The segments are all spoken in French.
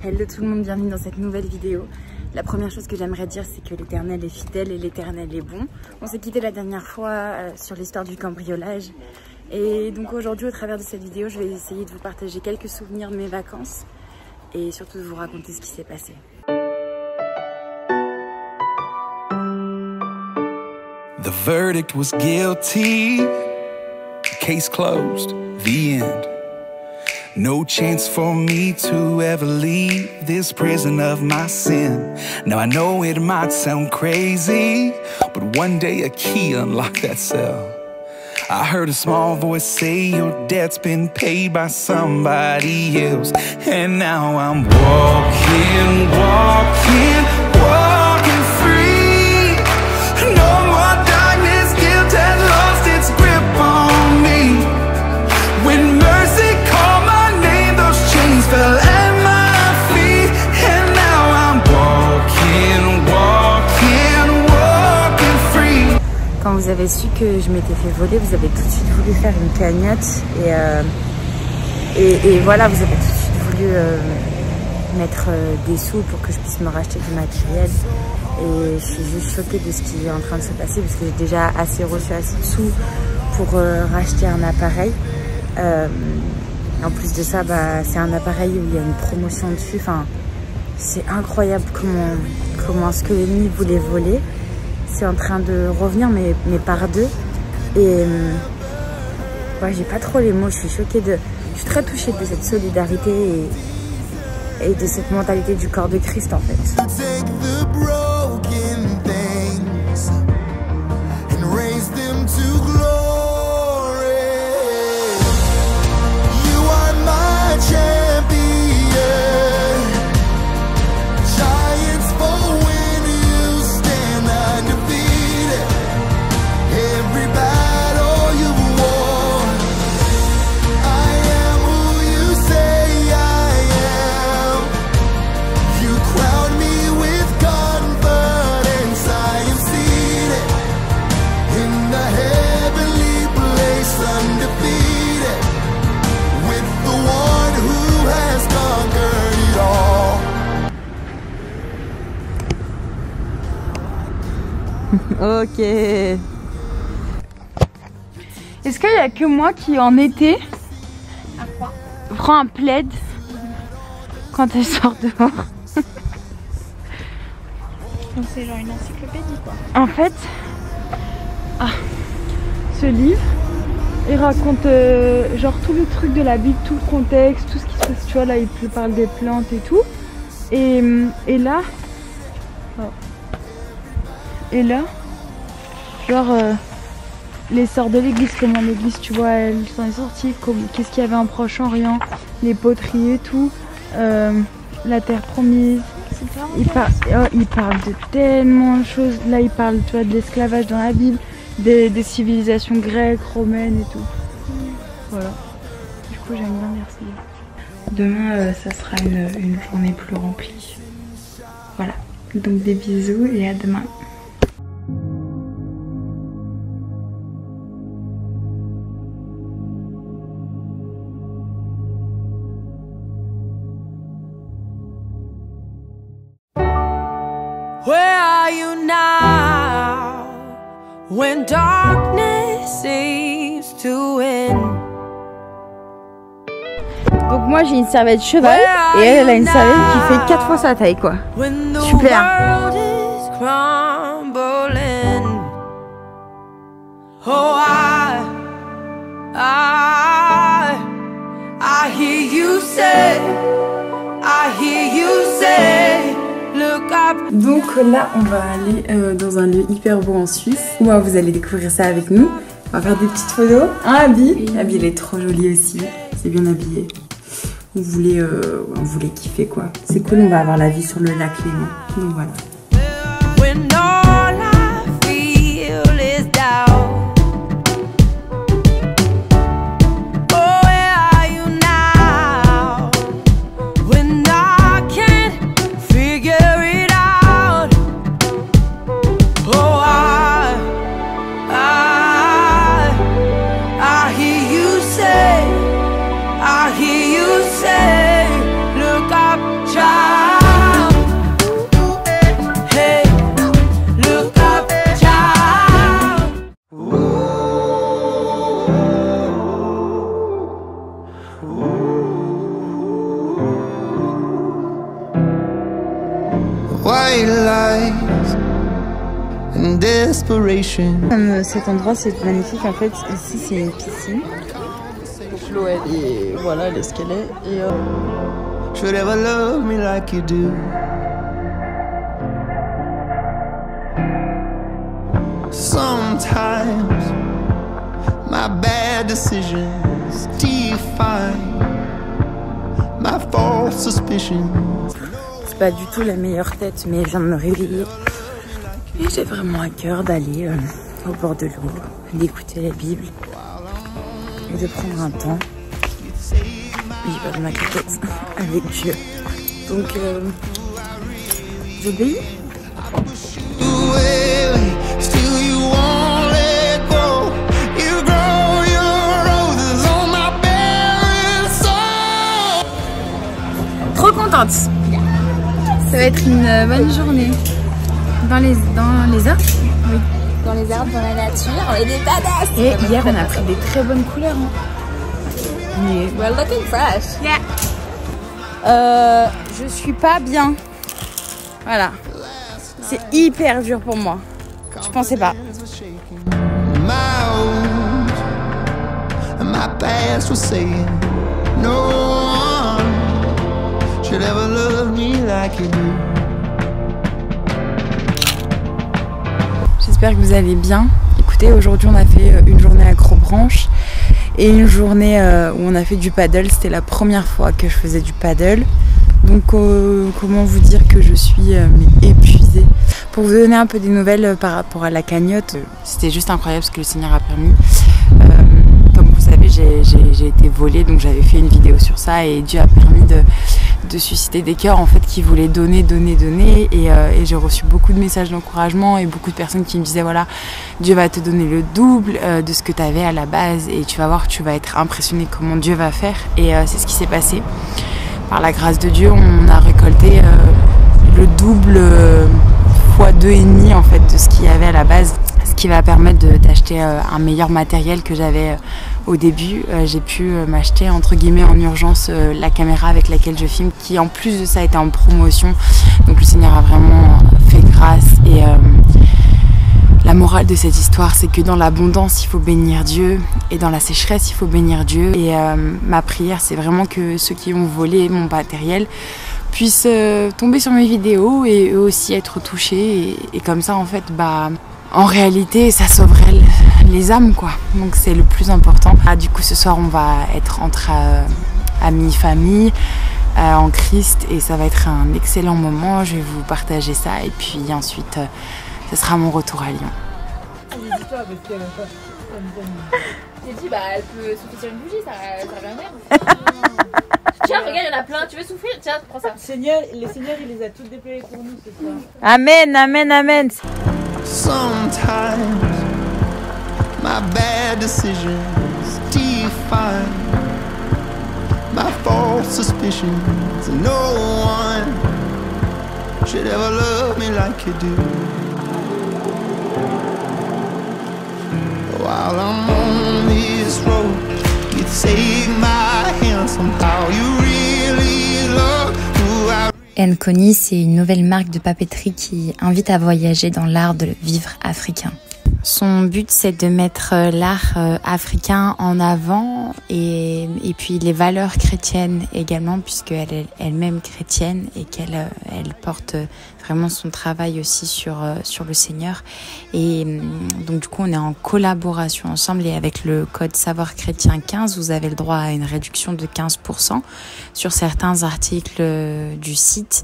Hello tout le monde, bienvenue dans cette nouvelle vidéo. La première chose que j'aimerais dire, c'est que l'Éternel est fidèle et l'Éternel est bon. On s'est quitté la dernière fois sur l'histoire du cambriolage. Et donc aujourd'hui, au travers de cette vidéo, je vais essayer de vous partager quelques souvenirs de mes vacances et surtout de vous raconter ce qui s'est passé. The verdict was guilty. Case closed. The end. No chance for me to ever leave this prison of my sin. Now I know it might sound crazy, but one day a key unlocked that cell. I heard a small voice say your debt's been paid by somebody else. And now I'm walking free. No more darkness, guilt has lost its grip on me. When mercy called my name, those chains fell at my feet. And now I'm walking free. Quand vous avez su que je m'étais fait voler, vous avez tout de suite voulu faire une cagnotte et voilà, vous avez tout de suite voulu mettre des sous pour que je puisse me racheter du matériel. Et je suis juste choquée de ce qui est en train de se passer parce que j'ai déjà reçu assez de sous pour racheter un appareil. En plus de ça, c'est un appareil où il y a une promotion dessus. Enfin, c'est incroyable comment ce que l'ennemi voulait voler, c'est en train de revenir, mais par deux. Et ouais, j'ai pas trop les mots. Je suis choquée je suis très touchée de cette solidarité et de cette mentalité du corps de Christ en fait. Ok. Est-ce qu'il n'y a que moi qui en été prend un plaid quand elle sort dehors? C'est genre une encyclopédie quoi. En fait, ce livre, il raconte genre tous les trucs de la Bible, tout le contexte, tout ce qui se passe. Tu vois là, il parle des plantes et tout. Et là, genre les sœurs de l'église, comment l'église, tu vois, elle s'en est sortie, qu'est-ce qu'il y avait en Proche-Orient, les poteries et tout, la terre promise. Il parle de tellement de choses. Là, il parle, tu vois, de l'esclavage dans la Bible, des civilisations grecques, romaines et tout. Voilà. Du coup, j'aime bien lire ce livre. Demain, ça sera une journée plus remplie. Voilà. Donc des bisous et à demain. Where are you now when darkness seems to win? Donc moi j'ai une serviette cheval et elle a une serviette qui fait 4 fois sa taille quoi. Super. Oh, I hear you say, look up. Donc là on va aller dans un lieu hyper beau en Suisse. Moi vous allez découvrir ça avec nous. On va faire des petites photos. Hein Abby? Oui. Abby elle est trop jolie aussi. C'est bien habillée. On voulait kiffer quoi. C'est cool, on va avoir la vue sur le lac Léman. Donc voilà. I hear you say, look up, child. white lies and desperation. Cet endroit c'est magnifique en fait, ici c'est une piscine. Donc l'eau elle est, voilà, elle est ce qu'elle est. Et Should ever love me like you do. Sometimes my bad decisions define my false suspicions. c'est pas du tout la meilleure tête, mais je viens de me réveiller. Et j'ai vraiment à cœur d'aller au bord de l'eau, d'écouter la Bible et de prendre un temps vivre dans ma tête avec Dieu. Donc, j'obéis. Still you won't let go. You grow your roses on my bare soul. Trop contente. Ça va être une bonne journée. Dans les arbres. Oui. Dans les arbres, dans la nature, on est des badass. Et hier, on a pris des très bonnes couleurs. Hein. Mais We're looking fresh. yeah. Je suis pas bien. Voilà. C'est hyper dur pour moi. Je pensais pas. My own, my past was saying no one should ever love me like you do. J'espère que vous allez bien. Écoutez, aujourd'hui on a fait une journée à Acrobranche et une journée où on a fait du paddle. C'était la première fois que je faisais du paddle. Donc comment vous dire que je suis épuisée. Pour vous donner un peu des nouvelles par rapport à la cagnotte, c'était juste incroyable ce que le Seigneur a permis. Comme vous savez, j'ai été volée, donc j'avais fait une vidéo sur ça et Dieu a permis de susciter des cœurs en fait qui voulaient donner et j'ai reçu beaucoup de messages d'encouragement et beaucoup de personnes qui me disaient voilà, Dieu va te donner le double de ce que tu avais à la base et tu vas voir, tu vas être impressionné comment Dieu va faire et c'est ce qui s'est passé. Par la grâce de Dieu, on a récolté le double fois 2,5 en fait de ce qu'il y avait à la base, ce qui va permettre d'acheter un meilleur matériel que j'avais au début. J'ai pu m'acheter entre guillemets en urgence la caméra avec laquelle je filme, qui en plus de ça était en promotion. Donc le Seigneur a vraiment fait grâce et la morale de cette histoire, c'est que dans l'abondance, il faut bénir Dieu et dans la sécheresse, il faut bénir Dieu. Et ma prière, c'est vraiment que ceux qui ont volé mon matériel puissent tomber sur mes vidéos et eux aussi être touchés. Et comme ça, en fait, en réalité, ça sauverait les âmes, quoi. Donc c'est le plus important. Du coup, ce soir, on va être entre amis, famille, en Christ et ça va être un excellent moment. Je vais vous partager ça et puis ensuite... ce sera mon retour à Lyon. J'ai dit, elle peut souffler sur une bougie, ça va rien. Tiens, regarde, il y en a plein. Tu veux souffler? Tiens, prends ça. Le Seigneur, il les a tous déployés pour nous ce soir. Amen, amen, amen. Sometimes my bad decisions define my false suspicions. No one should ever love me like you do. While I'm on this road, you take my hand somehow. You really love who I Nkoni, c'est une nouvelle marque de papeterie qui invite à voyager dans l'art de vivre africain. Son but, c'est de mettre l'art africain en avant et puis les valeurs chrétiennes également, puisqu'elle est elle-même chrétienne et qu'elle porte vraiment son travail aussi sur le Seigneur. Et donc du coup, on est en collaboration ensemble et avec le code Savoir Chrétien 15, vous avez le droit à une réduction de 15% sur certains articles du site.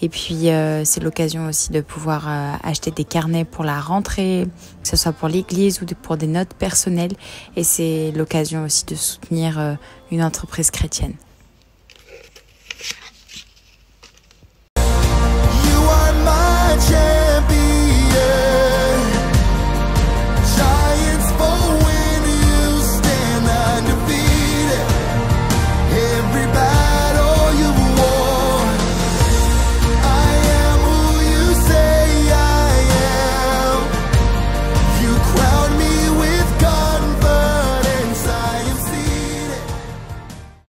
Et puis, c'est l'occasion aussi de pouvoir acheter des carnets pour la rentrée, que ce soit pour l'église ou pour des notes personnelles. Et c'est l'occasion aussi de soutenir une entreprise chrétienne.